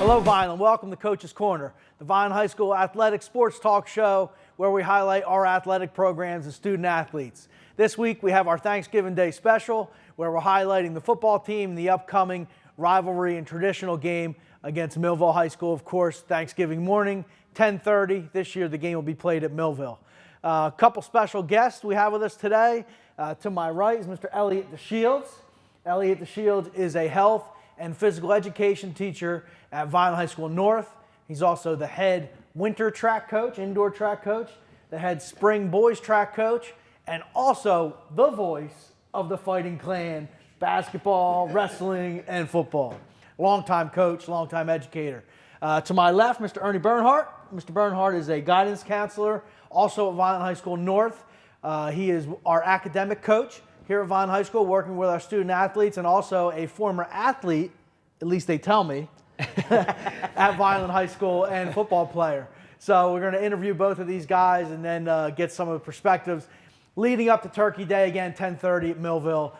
Hello, Vineland. Welcome to Coach's Corner, the Vineland High School athletic sports talk show where we highlight our athletic programs and student athletes. This week we have our Thanksgiving Day special where we're highlighting the football team and the upcoming rivalry and traditional game against Millville High School. Of course, Thanksgiving morning, 10:30. This year the game will be played at Millville. A couple special guests we have with us today. To my right is Mr. Elliot DeShields. Elliot DeShields is a health and physical education teacher at Vineland High School North. He's also the head winter track coach, indoor track coach, the head spring boys track coach, and also the voice of the Fighting Clan, basketball, wrestling, and football. Longtime coach, longtime educator. To my left, Mr. Ernie Bernhardt. Mr. Bernhardt is a guidance counselor, also at Vineland High School North. He is our academic coach here at Vineland High School, working with our student athletes, and also a former athlete, at least they tell me, at Vineland High School, and football player. So we're going to interview both of these guys and then get some of the perspectives leading up to Turkey Day, again, 10:30 at Millville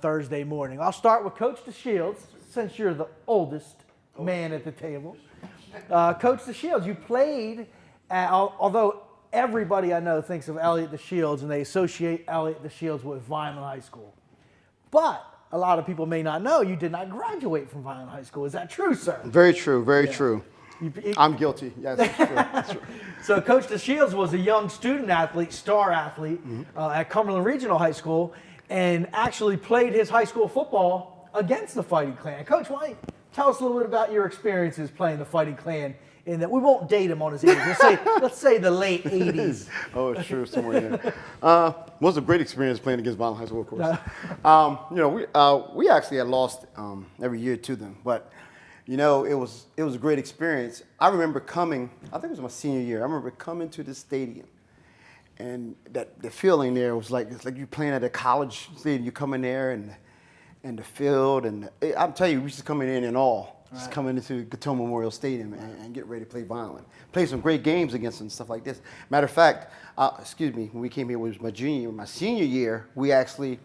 Thursday morning. I'll start with Coach DeShields, since you're the oldest man at the table. Coach DeShields, you played, although everybody I know thinks of Elliot DeShields and they associate Elliot DeShields with Vineland High School. But a lot of people may not know you did not graduate from Vineland High School. Is that true, sir? Very true, very true. I'm guilty. Yes, that's true. That's true. So Coach DeShields was a young student athlete, star athlete at Cumberland Regional High School, and actually played his high school football against the Fighting Clan. Coach, why don't you tell us a little bit about your experiences playing the Fighting Clan? In that we won't date him on his age. Let's say the late 80s. Oh, it's true, somewhere in there. It was a great experience playing against Vineland High School, of course. We actually had lost every year to them, but it was a great experience. I remember coming. I think it was my senior year. I remember coming to the stadium, and the feeling there was it's like you're playing at a college stadium. You come in there and the field, and I'm telling you, we used to come in all. Just coming into Gatone Memorial Stadium and get ready to play Vineland. Played some great games against them and stuff like this. Matter of fact, when we came here, it was my senior year, we actually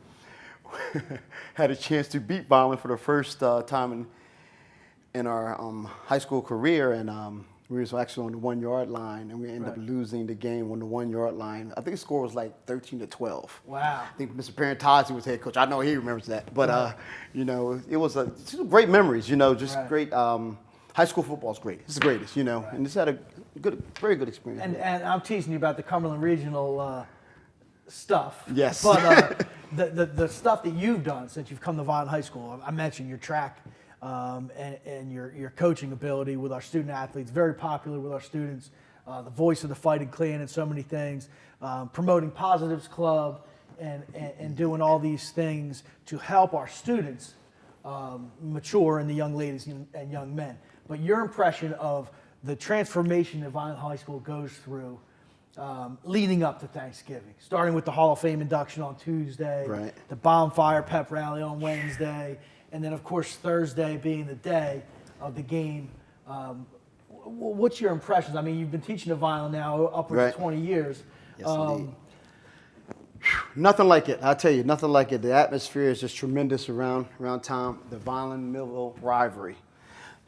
had a chance to beat Vineland for the first time in our high school career, and we was actually on the 1 yard line, and we ended up losing the game on the 1 yard line. I think the score was like 13-12. Wow. I think Mr. Parentazzi was head coach. I know he remembers that. But, it was great memories, great. High school football is great. It's the greatest, and it's had a very good experience. And I'm teasing you about the Cumberland Regional stuff. Yes. But the stuff that you've done since you've come to Vineland High School, I mentioned your track and your coaching ability with our student athletes, very popular with our students, the voice of the Fighting Clan and so many things, promoting Positives Club and doing all these things to help our students mature, and the young ladies and young men. But your impression of the transformation that Vineland High School goes through leading up to Thanksgiving, starting with the Hall of Fame induction on Tuesday, the Bonfire Pep Rally on Wednesday, and then, of course, Thursday being the day of the game. What's your impressions? I mean, you've been teaching at Vineland now upwards of 20 years. Yes, indeed. Nothing like it. I tell you, nothing like it. The atmosphere is just tremendous around town. The Vineland-Millville rivalry.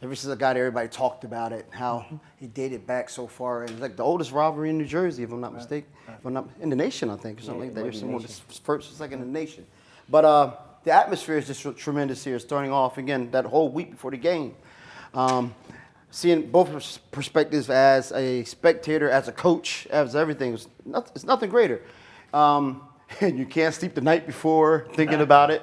Ever since I got here, everybody talked about it, how it dated back so far. And it's like the oldest rivalry in New Jersey, if I'm not mistaken. If I'm not in the nation, I think, or something like that. There's someone that's first, second in the nation. But the atmosphere is just tremendous here, starting off, again, that whole week before the game. Seeing both perspectives as a spectator, as a coach, as everything, it's nothing greater. And you can't sleep the night before thinking about it.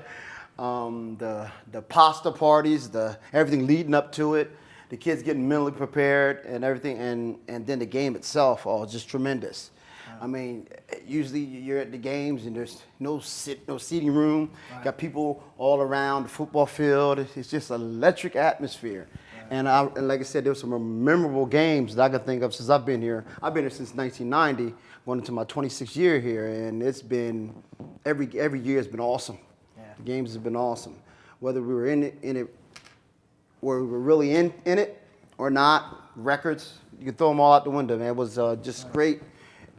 The pasta parties, everything leading up to it, the kids getting mentally prepared and everything, and then the game itself, just tremendous. I mean, usually you're at the games and there's no seating room. Got people all around the football field. It's just an electric atmosphere. And like I said, there were some memorable games that I can think of since I've been here. I've been here since 1990, going into my 26th year here, and it's been every year has been awesome. The games have been awesome. Whether we were in it, where we were really in it or not, records, you can throw them all out the window, man. It was just great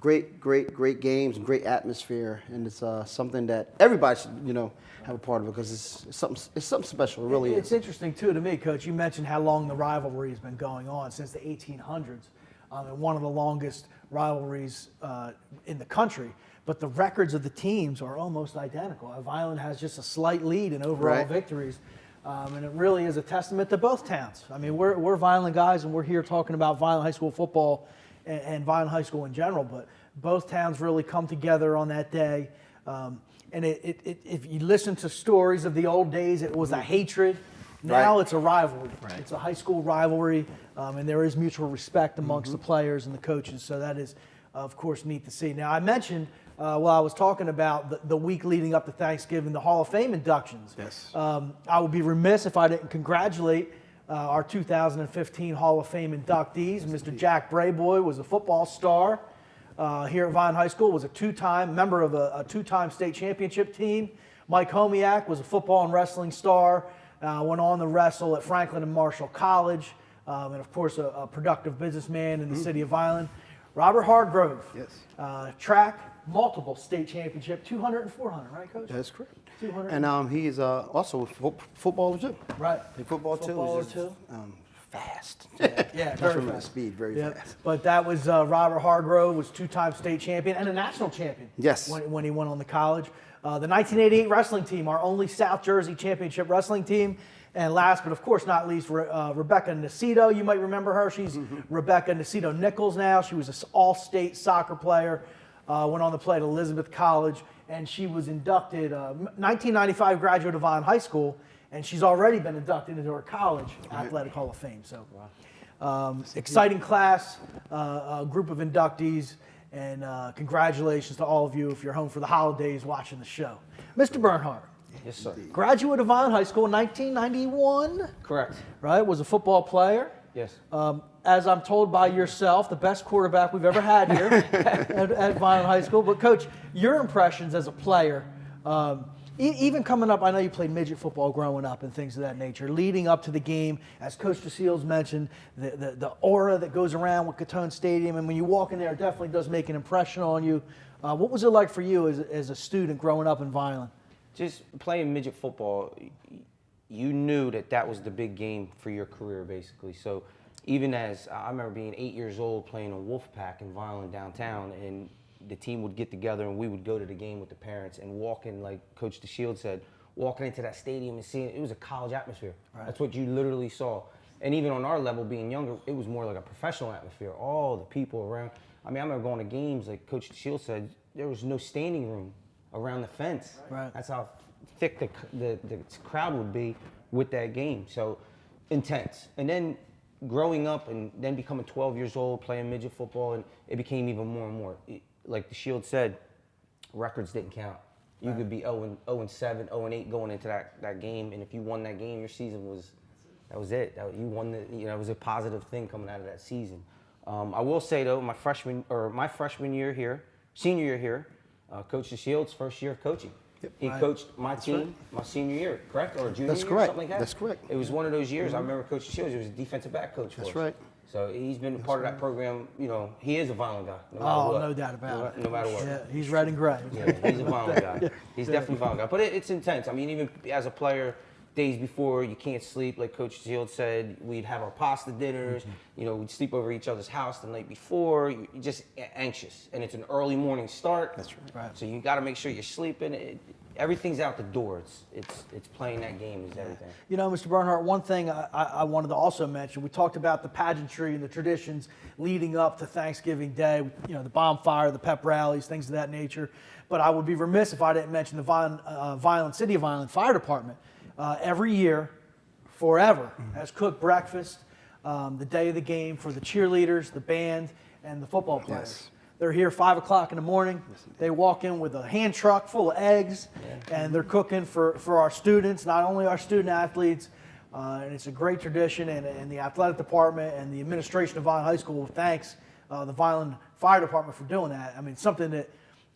great games and great atmosphere, and it's something that everybody should, have a part of, because it's something special. It really It's is. interesting too to me, Coach. You mentioned how long the rivalry has been going on since the 1800s, and one of the longest rivalries in the country. But the records of the teams are almost identical. Violent has just a slight lead in overall Right. victories, and it really is a testament to both towns. I mean, we're Violent guys, and we're here talking about Violent High School football and Violent High School in general. But both towns really come together on that day. And if you listen to stories of the old days, it was a hatred. Now Right. it's a rivalry. Right. It's a high school rivalry, and there is mutual respect amongst the players and the coaches. So that is, of course, neat to see. Now, I mentioned while I was talking about the week leading up to Thanksgiving, the Hall of Fame inductions. Yes. I would be remiss if I didn't congratulate our 2015 Hall of Fame inductees. Mr. Jack Brayboy was a football star here at Violent High School, was a two-time member of a two-time state championship team. Mike Homiak was a football and wrestling star, went on to wrestle at Franklin and Marshall College, and of course a productive businessman in the city of Violent. Robert Hargrove, Yes. track, multiple state championship, 200 and 400, right, Coach? That's correct. 200. And he is also a footballer too. Right. He football too. Footballer He's too. Fast. Yeah, That's very from the fast. speed, very Yep. fast. But that was Robert Hargrove, was two-time state champion and a national champion. Yes. When he went on to college. The 1988 wrestling team, our only South Jersey championship wrestling team. And last but of course not least, Rebecca Nacito. You might remember her. She's Rebecca Nacito Nichols now. She was an all-state soccer player. Went on to play at Elizabeth College, and she was inducted 1995 graduate of Violent High School, and she's already been inducted into her college athletic Hall of Fame. So, exciting class, group of inductees, and congratulations to all of you if you're home for the holidays watching the show. Mr. Bernhardt, Yes, sir. graduate of Violent High School in 1991, Correct. right? Was a football player. Yes. As I'm told by yourself, the best quarterback we've ever had here at Violent High School. But Coach, your impressions as a player, even coming up, I know you played midget football growing up and things of that nature, leading up to the game, as Coach DeSeals mentioned, the aura that goes around with Catone Stadium, and when you walk in there, it definitely does make an impression on you. What was it like for you as a student growing up in Violent? Just playing midget football, you knew that was the big game for your career, basically. So even as I remember being 8 years old playing on Wolfpack in Violent downtown, and the team would get together and we would go to the game with the parents and walking, like Coach DeShield said, walking into that stadium and seeing it was a college atmosphere. Right. That's what you literally saw. And even on our level, being younger, it was more like a professional atmosphere. All the people around. I mean, I remember going to games, like Coach DeShield said, there was no standing room around the fence. Right. That's how thick the crowd would be with that game. So intense. And then growing up and then becoming 12 years old, playing midget football, and it became even more and more. Like the Shield said, records didn't count. You could be 0-7, 0-8 going into that game, and if you won that game, your season that was it. You won it was a positive thing coming out of that season. I will say though, my freshman year here, senior year here, Coach DeShield's first year of coaching. Yep. He coached my team my senior year, correct? Or junior That's year, correct. something like that? That's correct. It was one of those years. I remember Coach DeShields, he was a defensive back coach for us. That's right. So he's been part of that program. He is a Violent guy. No matter Oh, what. no doubt about it. No matter what. Yeah, he's red and gray. Yeah, he's a Violent guy. He's definitely a Violent guy. But it's intense. I mean, even as a player, days before, you can't sleep. Like Coach Shield said, we'd have our pasta dinners. We'd sleep over each other's house the night before. You're just anxious. And it's an early morning start. That's right. So you got to make sure you're sleeping. Everything's out the door. It's playing that game is everything. Mr. Bernhardt, one thing I wanted to also mention, we talked about the pageantry and the traditions leading up to Thanksgiving Day, the bonfire, the pep rallies, things of that nature. But I would be remiss if I didn't mention the City of Violent Fire Department. Every year, forever, has cooked breakfast the day of the game for the cheerleaders, the band, and the football players. Yes. They're here 5 o'clock in the morning. They walk in with a hand truck full of eggs, and they're cooking for our students, not only our student athletes. And it's a great tradition, and the athletic department and the administration of Violent High School thanks the Violent Fire Department for doing that. I mean, something that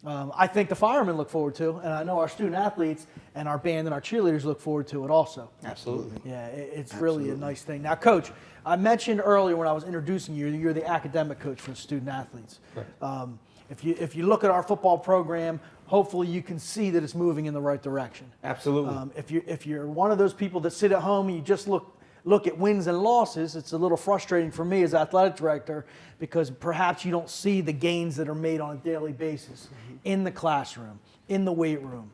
I think the firemen look forward to, and I know our student athletes and our band and our cheerleaders look forward to it also. Absolutely. Yeah, it's really a nice thing. Now, Coach, I mentioned earlier when I was introducing you, you're the academic coach for the student athletes. Right. if you look at our football program, hopefully you can see that it's moving in the right direction. Absolutely. If you're one of those people that sit at home and you just look at wins and losses, it's a little frustrating for me as athletic director because perhaps you don't see the gains that are made on a daily basis in the classroom, in the weight room,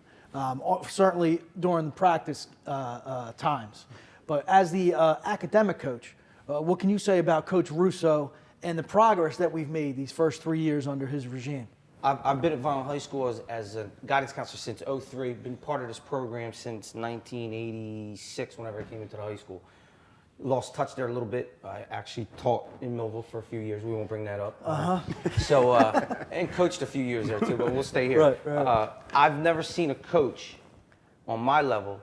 certainly during the practice times. But as the academic coach, what can you say about Coach Russo and the progress that we've made these first 3 years under his regime? I've been at Vineland High School as a guidance counselor since '03. Been part of this program since 1986, whenever I came into the high school. Lost touch there a little bit. I actually taught in Millville for a few years. We won't bring that up. So, and coached a few years there too, but we'll stay here. Right. I've never seen a coach on my level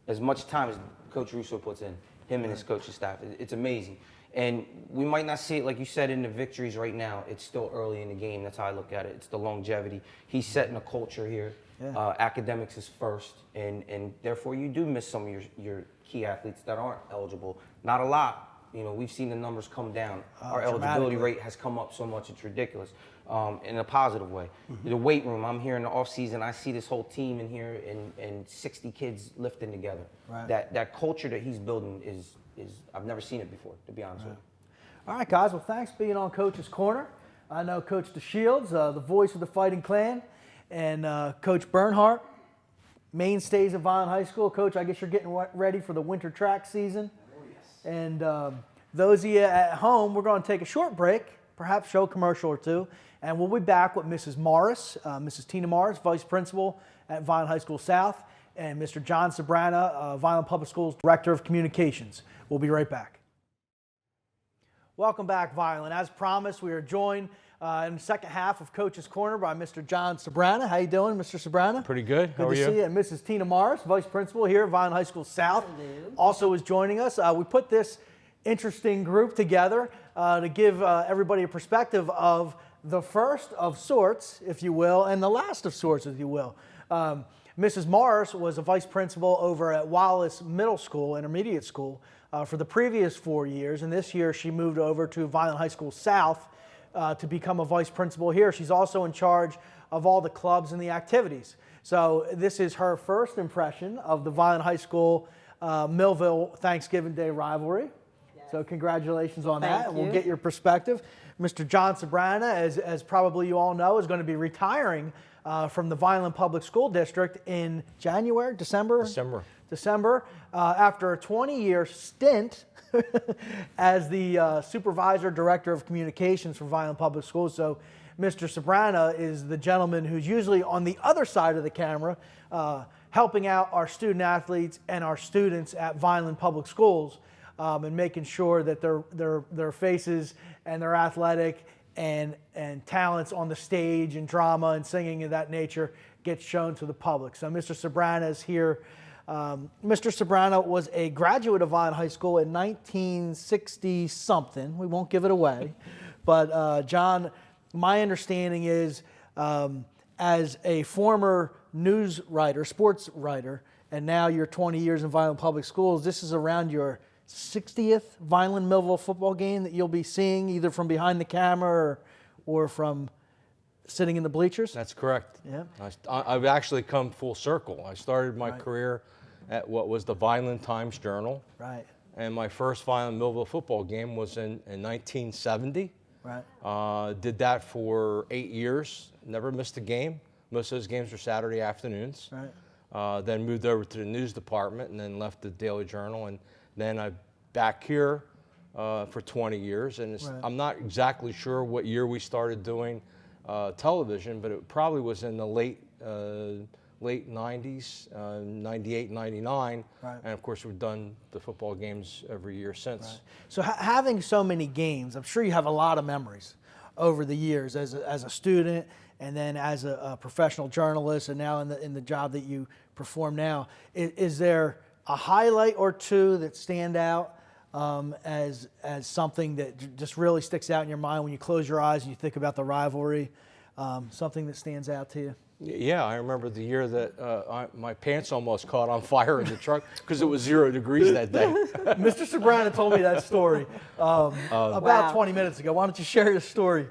as much time as Coach Russo puts in, him and his coaching staff. It's amazing. And we might not see it, like you said, in the victories right now. It's still early in the game. That's how I look at it. It's the longevity. He's setting a culture here. Yeah. Academics is first, and therefore you do miss some of your key athletes that aren't eligible. Not a lot. You know, we've seen the numbers come down. Our eligibility rate has come up so much, it's ridiculous, in a positive way. The weight room, I'm here in the off season, I see this whole team in here and 60 kids lifting together. Right. That culture that he's building is I've never seen it before, to be honest with you. All right, guys. Well, thanks for being on Coach's Corner. I know Coach DeShields, the voice of the Fighting Clan, and Coach Bernhardt, mainstays of Vineland High School. Coach, I guess you're getting ready for the winter track season. Oh, yes. And those of you at home, we're going to take a short break, perhaps show a commercial or two, and we'll be back with Mrs. Morris, Mrs. Tina Morris, Vice Principal at Vineland High School South, and Mr. John Sabrana, Vineland Public Schools Director of Communications. We'll be right back. Welcome back, Vineland. As promised, we are joined in the second half of Coach's Corner by Mr. John Sabrana. How you doing, Mr. Sabrana? Pretty good. How are you? Good to see you. And Mrs. Tina Morris, Vice Principal here at Vineland High School South, also is joining us. We put this interesting group together to give everybody a perspective of the first of sorts, if you will, and the last of sorts, if you will. Mrs. Morris was a vice principal over at Wallace Middle School, intermediate school, for the previous 4 years, and this year she moved over to Vineland High School South to become a vice principal here. She's also in charge of all the clubs and the activities. So this is her first impression of the Vineland High School Millville Thanksgiving Day rivalry. Yes. So congratulations on that. And we'll get your perspective. Mr. John Sabrana, as probably you all know, is going to be retiring from the Vineland Public School District in January, December, after a 20-year stint as the Supervisor Director of Communications for Vineland Public Schools. So Mr. Sabrana is the gentleman who's usually on the other side of the camera helping out our student athletes and our students at Vineland Public Schools and making sure that their faces and their athletic and talents on the stage and drama and singing of that nature gets shown to the public. So Mr. Sabrana is here. Mr. Sabrana was a graduate of Vineland High School in 1960-something. We won't give it away. But John, my understanding is as a former news writer, sports writer, and now you're 20 years in Vineland Public Schools, this is around your 60th Vineland Millville football game that you'll be seeing either from behind the camera or from sitting in the bleachers? That's correct. Yeah. I've actually come full circle. I started my career at what was the Vineland Times Journal. Right. And my first Vineland Millville football game was in 1970. Right. Did that for 8 years. Never missed a game. Most of those games were Saturday afternoons. Right. Then moved over to the news department and then left the Daily Journal. And then I'm back here for 20 years. And I'm not exactly sure what year we started doing television, but it probably was in the late 90s, 98, 99. Right. And of course, we've done the football games every year since. Right. So having so many games, I'm sure you have a lot of memories over the years as a student and then as a professional journalist and now in the job that you perform now. Is there a highlight or two that stand out as something that just really sticks out in your mind when you close your eyes and you think about the rivalry, something that stands out to you? Yeah, I remember the year that my pants almost caught on fire in the truck because it was 0 degrees that day. Mr. Sabrana told me that story about 20 minutes ago. Why don't you share your story?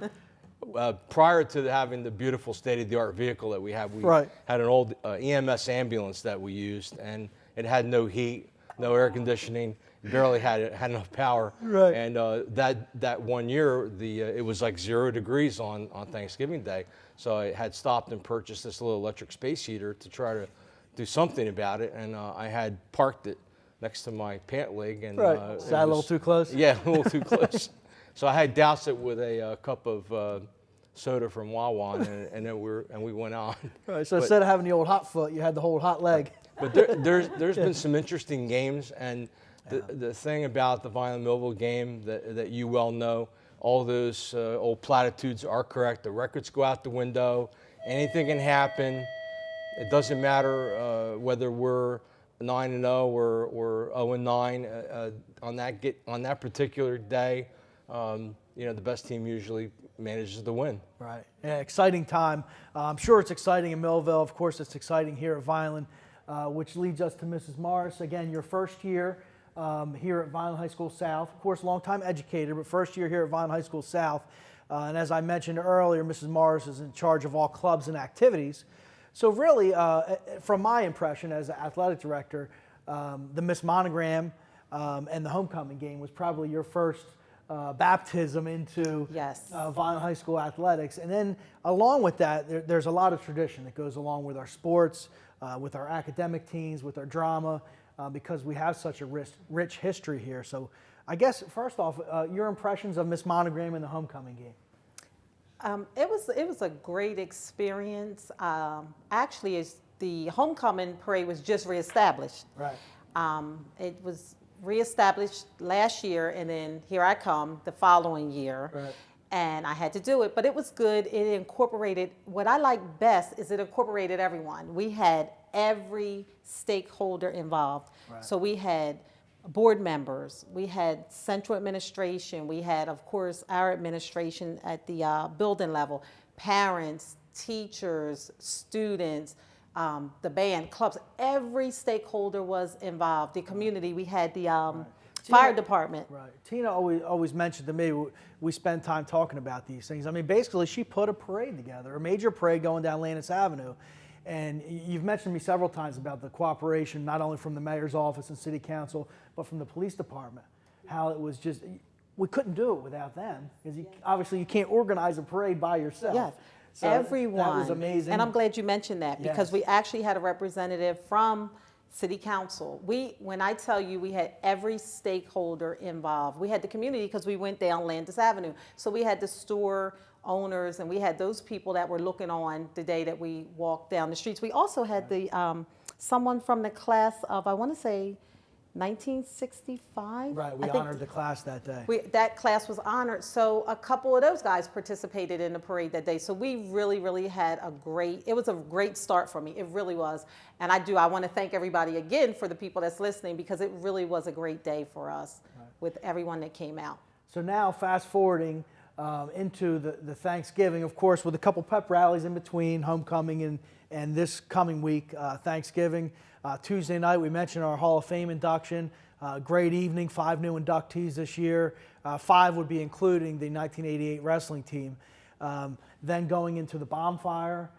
prior to having the beautiful state-of-the-art vehicle that we have, we Right. had an old EMS ambulance that we used, and it had no heat, no air conditioning, barely had enough power. Right. And that 1 year, it was like 0 degrees on Thanksgiving Day, so I had stopped and purchased this little electric space heater to try to do something about it, and I had parked it next to my pant leg, and Right. it Is that a little was- too close? Yeah, a little too close. So I had doused it with a cup of soda from Wawa, and then we went on. Right. So instead of having the old hot foot, you had the whole hot leg. But there's been some interesting games, and the thing about the Vineland-Millville game that you well know, all those old platitudes are correct. The records go out the window. Anything can happen. It doesn't matter whether we're 9-0 or 0-9 on that particular day. The best team usually manages to win. Right. Yeah, exciting time. I'm sure it's exciting in Millville. Of course, it's exciting here at Vineland, which leads us to Mrs. Morris. Again, your first year here at Vineland High School South. Of course, longtime educator, but first year here at Vineland High School South. And as I mentioned earlier, Mrs. Morris is in charge of all clubs and activities. So really, from my impression as an athletic director, the Miss Monogram and the homecoming game was probably your first baptism into Yes. Vineland High School athletics. And then along with that, there's a lot of tradition that goes along with our sports, with our academic teams, with our drama, because we have such a rich history here. So I guess, first off, your impressions of Miss Monogram and the homecoming game. It was a great experience. Actually, the homecoming parade was just reestablished. Right. It was reestablished last year, and then here I come the following year. Right. And I had to do it, but it was good. It incorporated, what I like best is it incorporated everyone. We had every stakeholder involved. Right. So we had board members, we had central administration, we had, of course, our administration at the building level, parents, teachers, students, the band, clubs, every stakeholder was involved. The community, we had the fire department. Right. Tina always mentioned to me, we spend time talking about these things. I mean, basically, she put a parade together, a major parade going down Lannis Avenue. And you've mentioned to me several times about the cooperation, not only from the mayor's office and city council, but from the police department. How it was just, we couldn't do it without them. Because obviously you can't organize a parade by yourself. Yes, So everyone. That was amazing. And I'm glad you mentioned that because Yes. we actually had a representative from city council. When I tell you we had every stakeholder involved, we had the community because we went down Landis Avenue. So we had the store owners and we had those people that were looking on the day that we walked down the streets. We also had the someone from the class of, I want to say, 1965. Right, we I think honored the class that day. that class was honored. So a couple of those guys participated in the parade that day. So we really, really had it was a great start for me. It really was. And I want to thank everybody again for the people that's listening because it really was a great day for us with everyone that came out. So now fast forwarding into the Thanksgiving, of course, with a couple pep rallies in between homecoming and this coming week, Thanksgiving. Tuesday night, we mentioned our Hall of Fame induction. Great evening, 5 new inductees this year. 5 would be including the 1988 wrestling team. Then going into the bonfire,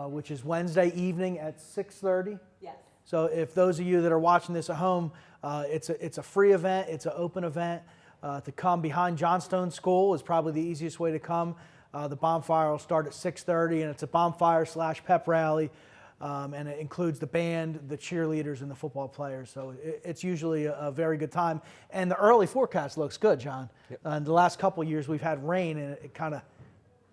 which is Wednesday evening at 6:30. Yes. So if those of you that are watching this at home, it's a free event, it's an open event. To come behind Johnstone School is probably the easiest way to come. The bonfire will start at 6:30, and it's a bonfire/pep rally, and it includes the band, the cheerleaders, and the football players. So it's usually a very good time. And the early forecast looks good, John. Yep. The last couple of years we've had rain, and it kind of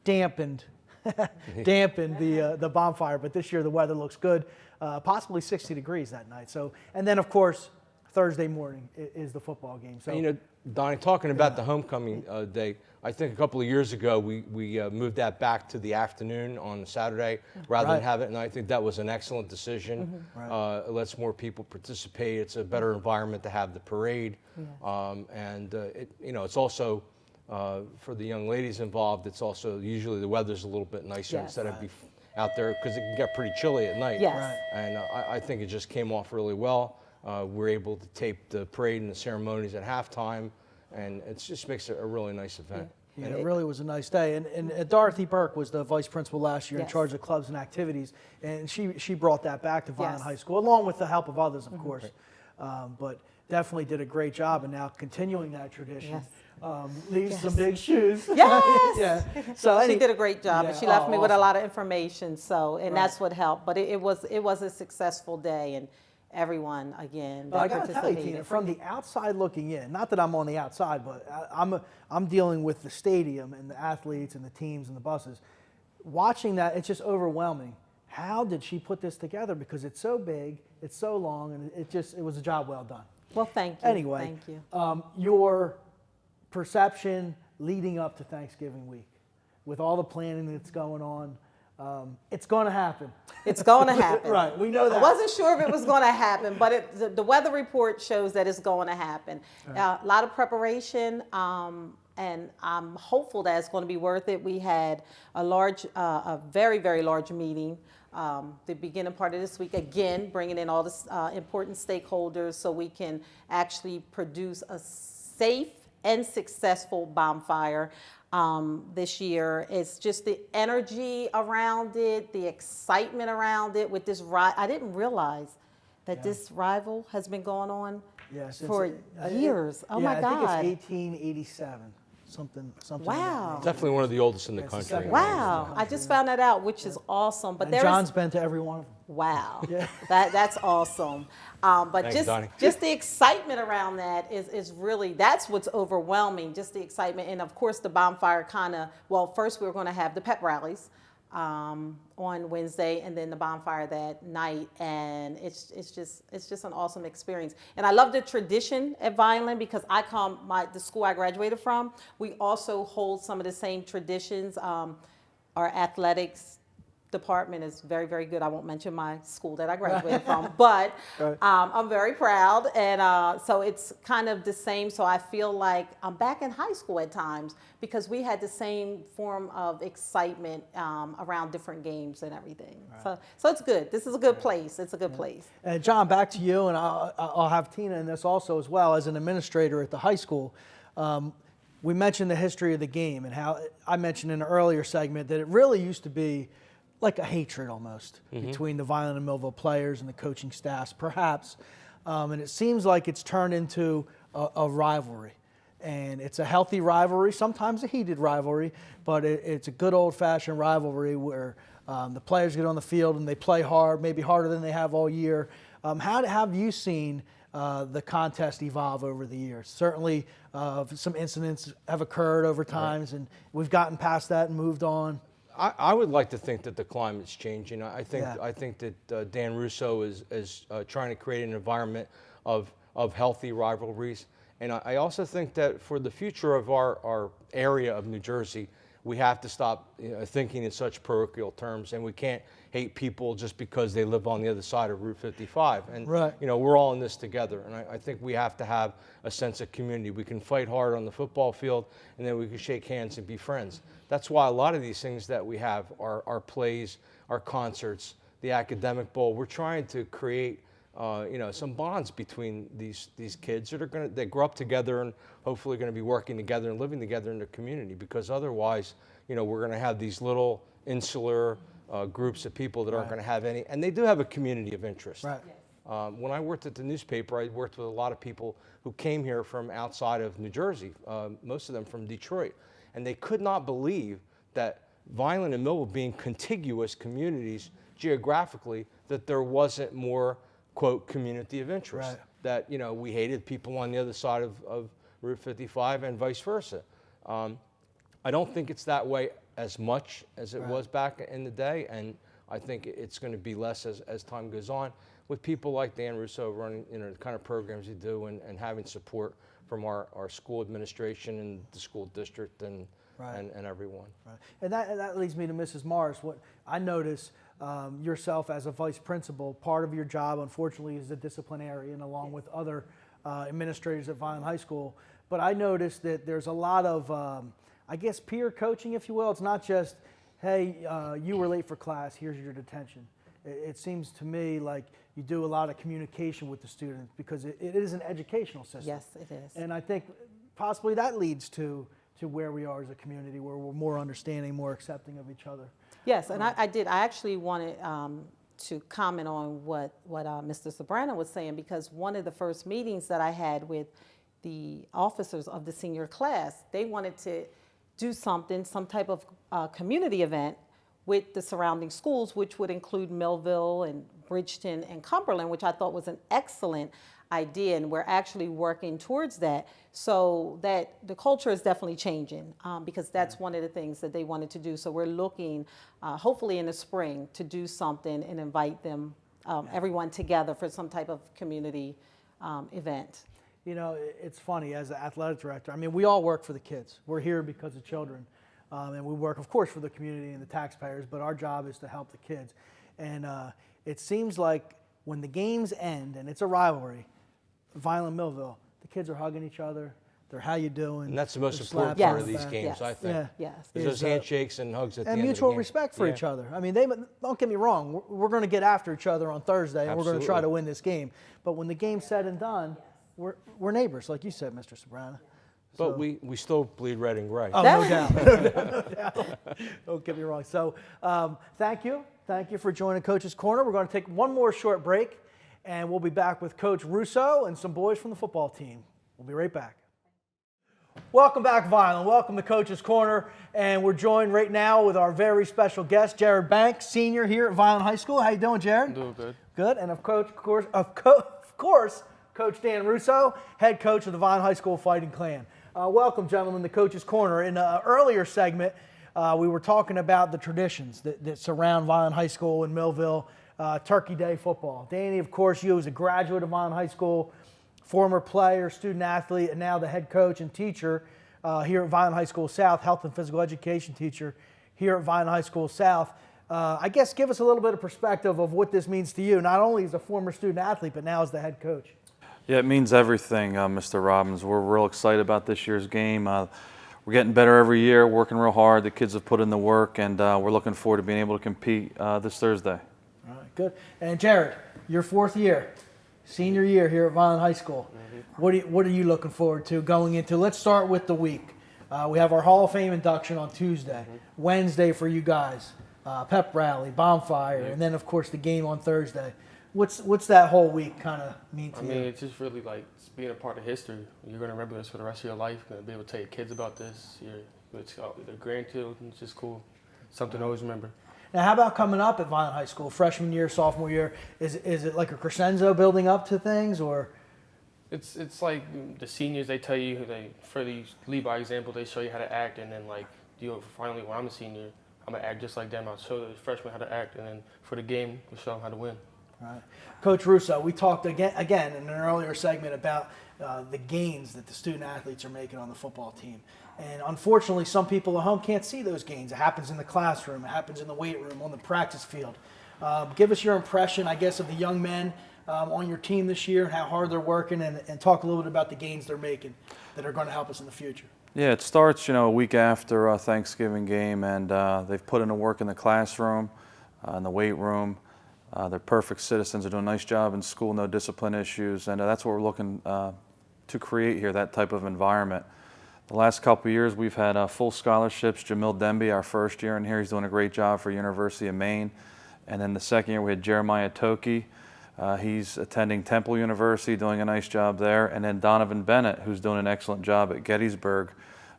dampened the bonfire. But this year the weather looks good, possibly 60 degrees that night. So, and then of course Thursday morning is the football game. So And, Donnie, talking about the homecoming day, I think a couple of years ago we moved that back to the afternoon on Saturday rather than Right. have it, and I think that was an excellent decision. It lets more people participate. It's a better environment to have the parade, and it's also for the young ladies involved. It's also usually the weather's a little bit nicer Yes. instead of out there because it can get pretty chilly at night. Yes. Right. And I think it just came off really well. We're able to tape the parade and the ceremonies at halftime, and it just makes it a really nice event. Yeah, it really was a nice day. And Dorothy Burke was the vice principal last year in Yes. charge of clubs and activities, and she brought that back to Vineland Yes. High School, along with the help of others, of course. But definitely did a great job, and now continuing that tradition. Yes. Leaves some big shoes. Yes. Yeah. So She did a great job, and yeah, she left oh, me with a awesome. lot of information. So, and that's what helped. But it was a successful day, and everyone again But I that got to tell you, Tina, participated. from the outside looking in, not that I'm on the outside, but I'm dealing with the stadium and the athletes and the teams and the buses. Watching that, it's just overwhelming. How did she put this together? Because it's so big, it's so long, and it was a job well done. Well, thank you. Anyway, Thank you. Your perception leading up to Thanksgiving week, with all the planning that's going on, it's going to happen. It's going to happen. Right, we know that. I wasn't sure if it was going to happen, but the weather report shows that it's going to happen. A lot of preparation, and I'm hopeful that it's going to be worth it. We had a very, very large meeting the beginning part of this week, again, bringing in all the important stakeholders so we can actually produce a safe and successful bonfire this year. It's just the energy around it, the excitement around it with this I didn't realize that this rival has been going on Yes, for years. Oh my God. I think it's 1887, something. Wow. Definitely one of the oldest in the It's the country. second Wow. I just found that out, which is awesome. But And there John's is, been to every one of them. wow, that's awesome. But Thanks, Donnie. just the excitement around that is really, that's what's overwhelming, just the excitement. And of course the bonfire first we were going to have the pep rallies on Wednesday, and then the bonfire that night, and it's just an awesome experience. And I love the tradition at Vineland because the school I graduated from, we also hold some of the same traditions. Our athletics department is very, very good. I won't mention my school that I graduated from, but I'm very proud, and so it's kind of the same. So I feel like I'm back in high school at times because we had the same form of excitement around different games and everything. So it's good. This is a good place. It's a good place. And John, back to you, and I'll have Tina in this also as well as an administrator at the high school. We mentioned the history of the game and how I mentioned in an earlier segment that it really used to be like a hatred almost between the Vineland and Millville players and the coaching staffs, perhaps. And it seems like it's turned into a rivalry. And it's a healthy rivalry, sometimes a heated rivalry, but it's a good old-fashioned rivalry where the players get on the field and they play hard, maybe harder than they have all year. How have you seen the contest evolve over the years? Certainly some incidents have occurred over times, and we've gotten past that and moved on. I would like to think that the climate's changing. I think Yeah. I think that Dan Russo is trying to create an environment of healthy rivalries, and I also think that for the future of our area of New Jersey, we have to stop thinking in such parochial terms, and we can't hate people just because they live on the other side of Route 55. And Right. we're all in this together, and I think we have to have a sense of community. We can fight hard on the football field, and then we can shake hands and be friends. That's why a lot of these things that we have, our plays, our concerts, the academic bowl, we're trying to create some bonds between these kids that grow up together and hopefully going to be working together and living together in the community, because otherwise, we're going to have these little insular groups of people that aren't going to have any, and they do have a community of interest. Right. When I worked at the newspaper, I worked with a lot of people who came here from outside of New Jersey, most of them from Detroit, and they could not believe that Vineland and Millville, being contiguous communities geographically, that there wasn't more, quote, community of interest. Right. That, we hated people on the other side of Route 55 and vice versa. I don't think it's that way as much as it was back in the day, and I think it's going to be less as time goes on, with people like Dan Russo running the kind of programs he do, and having support from our school administration and the school district and everyone. Right. And that leads me to Mrs. Morris. What I notice yourself as a vice principal, part of your job, unfortunately, is the disciplinarian, along with other administrators at Vineland High School. But I noticed that there's a lot of, peer coaching, if you will. It's not just, hey, you were late for class, here's your detention. It seems to me like you do a lot of communication with the students because it is an educational system. Yes, it is. And I think possibly that leads to to where we are as a community, where we're more understanding, more accepting of each other. Yes, and I did. I actually wanted to comment on what Mr. Sobrano was saying, because one of the first meetings that I had with the officers of the senior class, they wanted to do something, some type of community event with the surrounding schools, which would include Millville and Bridgeton and Cumberland, which I thought was an excellent idea, and we're actually working towards that, so that the culture is definitely changing, because that's one of the things that they wanted to do. So we're looking, hopefully in the spring, to do something and invite them, everyone together for some type of community event. You know, it's funny, as an athletic director, I mean, we all work for the kids. We're here because of children. And we work, of course, for the community and the taxpayers, but our job is to help the kids. And it seems like when the games end, and it's a rivalry, Vineland Millville, the kids are hugging each other. They're, how you doing? And that's the most They're important slapping part of on the these back. games, Yes. I think. Yeah. Yes. There's those Is, handshakes and hugs at the And end mutual of the game. respect for Yeah. each other. I mean, don't get me wrong. We're going to get after each other on Thursday, and we're going to try to Absolutely. win this game. But when the game's said and done, we're neighbors, like you said, Mr. Sobrano. But we still bleed red and gray. Oh, no doubt. No doubt. Don't get me wrong. So thank you. Thank you for joining Coach's Corner. We're going to take one more short break, and we'll be back with Coach Russo and some boys from the football team. We'll be right back. Welcome back, Vineland. Welcome to Coach's Corner. And we're joined right now with our very special guest, Jared Banks, senior here at Vineland High School. How you doing, Jared? Doing good. Good. And of course, Coach Dan Russo, head coach of the Vineland High School Fighting Clan. Welcome, gentlemen, to Coach's Corner. In an earlier segment, we were talking about the traditions that surround Vineland High School in Millville, Turkey Day football. Danny, of course, you as a graduate of Vineland High School, former player, student athlete, and now the head coach and teacher here at Vineland High School South, health and physical education teacher here at Vineland High School South. I guess give us a little bit of perspective of what this means to you, not only as a former student athlete, but now as the head coach. Yeah, it means everything, Mr. Robbins. We're real excited about this year's game. We're getting better every year, working real hard. The kids have put in the work, and we're looking forward to being able to compete this Thursday. All right, good. And Jared, your fourth year, senior year here at Vineland High School. What are you looking forward to going into? Let's start with the week. We have our Hall of Fame induction on Tuesday. Wednesday for you guys, pep rally, bonfire, and then of course the game on Thursday. What's that whole week kind of mean to I you? mean, it's just really like it's being a part of history. You're going to remember this for the rest of your life. You're going to be able to tell your kids about this. Your grandchildren. It's just cool. Something to always remember. Now, how about coming up at Vineland High School, freshman year, sophomore year? Is it like a crescendo building up to things, or? It's like the seniors. They tell you for these lead by example. They show you how to act, and then like finally when I'm a senior, I'm gonna act just like them. I'll show the freshmen how to act, and then for the game, we'll show them how to win. All right. Coach Russo, we talked again in an earlier segment about the gains that the student athletes are making on the football team. And unfortunately, some people at home can't see those gains. It happens in the classroom. It happens in the weight room, on the practice field. Give us your impression, I guess, of the young men on your team this year, how hard they're working, and talk a little bit about the gains they're making that are going to help us in the future. Yeah, it starts, a week after Thanksgiving game, and they've put in the work in the classroom, in the weight room. They're perfect citizens. They're doing a nice job in school, no discipline issues, and that's what we're looking to create here, that type of environment. The last couple of years, we've had full scholarships. Jamil Demby, our first year in here, he's doing a great job for University of Maine. And then the second year, we had Jeremiah Toki. He's attending Temple University, doing a nice job there. And then Donovan Bennett, who's doing an excellent job at Gettysburg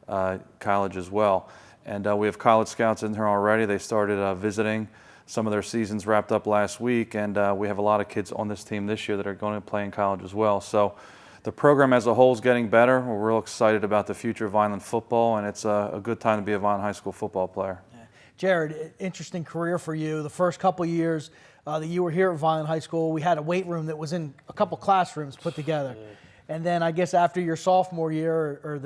College as well. And we have college scouts in here already. They started visiting. Some of their seasons wrapped up last week, and we have a lot of kids on this team this year that are going to play in college as well. So the program as a whole is getting better. We're real excited about the future of Vineland football, and it's a good time to be a Vineland High School football player. Jared, interesting career for you. The first couple of years that you were here at Vineland High School, we had a weight room that was in a couple classrooms put together. And then I guess after your sophomore year, or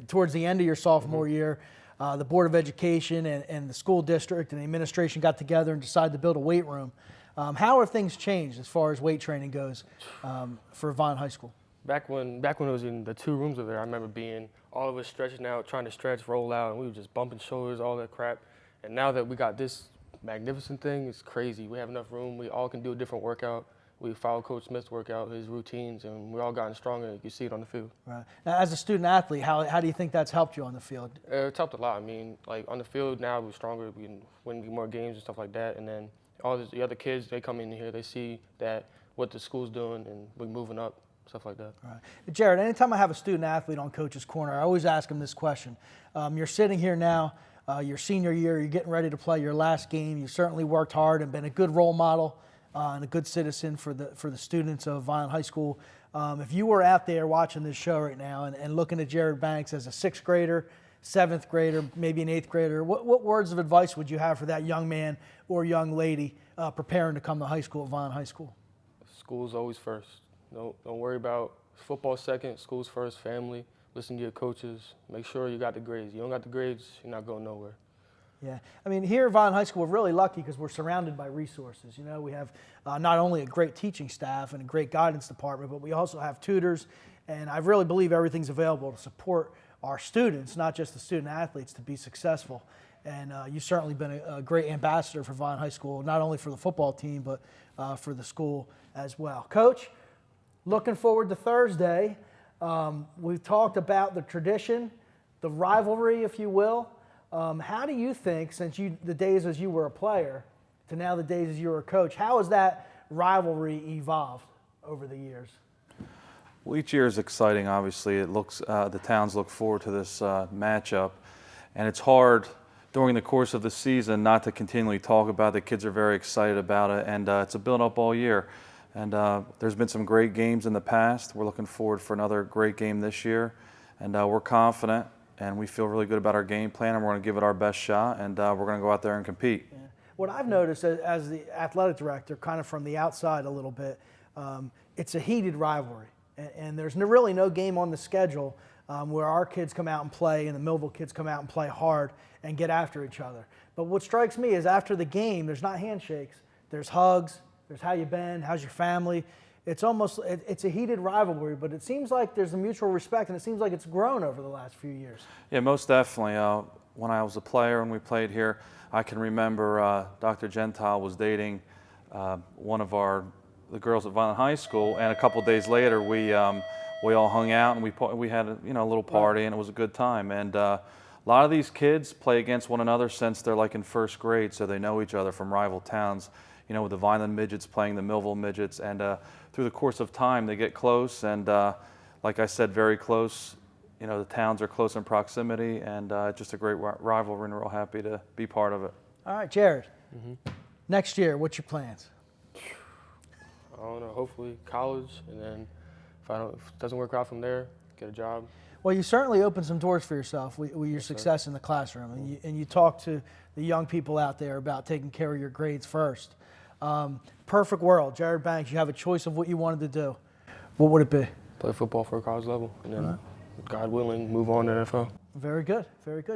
towards the end of your sophomore year, the Board of Education and the school district and the administration got together and decided to build a weight room. How have things changed as far as weight training goes for Vineland High School? Back when it was in the 2 rooms over there, I remember being all of us stretching out, trying to stretch, roll out, and we were just bumping shoulders, all that crap. And now that we got this magnificent thing, it's crazy. We have enough room. We all can do a different workout. we follow Coach Smith's workout, his routines, and we all gotten stronger. You can see it on the field. Right. Now, as a student athlete, how do you think that's helped you on the field? It's helped a lot. I mean, like on the field now we're stronger. We can win more games and stuff like that. And then all the other kids, they come in here, they see that what the school's doing, and we're moving up, stuff like that. Right. Jared, anytime I have a student athlete on Coach's Corner, I always ask them this question. You're sitting here now, your senior year, you're getting ready to play your last game. You certainly worked hard and been a good role model and a good citizen for the students of Vineland High School. If you were out there watching this show right now and looking at Jared Banks as a 6th grader, 7th grader, maybe an 8th grader, what words of advice would you have for that young man or young lady preparing to come to high school at Vineland High School? School's always first. Don't worry about football second, school's first, family. Listen to your coaches. Make sure you got the grades. You don't got the grades, you're not going nowhere. Yeah, I mean, here at Vineland High School, we're really lucky because we're surrounded by resources. You know, we have not only a great teaching staff and a great guidance department, but we also have tutors, and I really believe everything's available to support our students, not just the student athletes, to be successful. And you've certainly been a great ambassador for Vineland High School, not only for the football team, but for the school as well. Coach, looking forward to Thursday. We've talked about the tradition, the rivalry, if you will. How do you think, since the days as you were a player to now the days as you were a coach, how has that rivalry evolved over the years? Well, each year is exciting, obviously. It looks, the towns look forward to this matchup, and it's hard during the course of the season not to continually talk about it. The kids are very excited about it, and it's a build-up all year. And there's been some great games in the past. We're looking forward for another great game this year, and we're confident, and we feel really good about our game plan, and we're going to give it our best shot, and we're going to go out there and compete. Yeah. What I've noticed as the athletic director, kind of from the outside a little bit, it's a heated rivalry, and there's really no game on the schedule where our kids come out and play and the Millville kids come out and play hard and get after each other. But what strikes me is after the game, there's not handshakes, there's hugs, there's how you been, how's your family. It's a heated rivalry, but it seems like there's a mutual respect, and it seems like it's grown over the last few years. Yeah, most definitely. When I was a player and we played here, I can remember Dr. Gentile was dating one of the girls at Vineland High School, and a couple of days later we all hung out and we had a little party, and it was a good time. And a lot of these kids play against one another since they're like in 1st grade, so they know each other from rival towns. With the Vineland Midgets playing the Millville Midgets, and through the course of time they get close, and like I said, very close. The towns are close in proximity, and just a great rivalry, and we're all happy to be part of it. All right, Jared, next year, what's your plans? I don't know, hopefully college, and then if it doesn't work out from there, get a job. Well, you certainly opened some doors for yourself with your success in the classroom, and you talk to the young people out there about taking care of your grades first. Perfect world, Jared Banks, you have a choice of what you wanted to do. What would it be? Play football for a college level, and then, God willing, move on to NFL. Very good,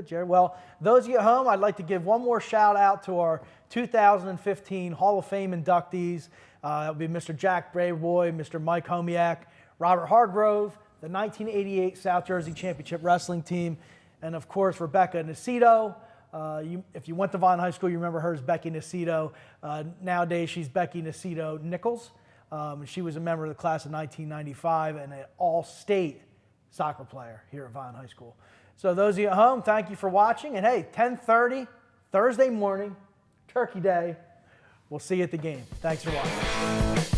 Jared. Well, those of you at home, I'd like to give one more shout out to our 2015 Hall of Fame inductees. That would be Mr. Jack Brayboy, Mr. Mike Homiak, Robert Hargrove, the 1988 South Jersey Championship Wrestling Team, and of course, Rebecca Nacito. If you went to Vineland High School, you remember her as Becky Nacito. Nowadays, she's Becky Nacito Nichols. She was a member of the class of 1995 and an all-state soccer player here at Vineland High School. So those of you at home, thank you for watching. And hey, 10:30, Thursday morning, Turkey Day. We'll see you at the game. Thanks for watching.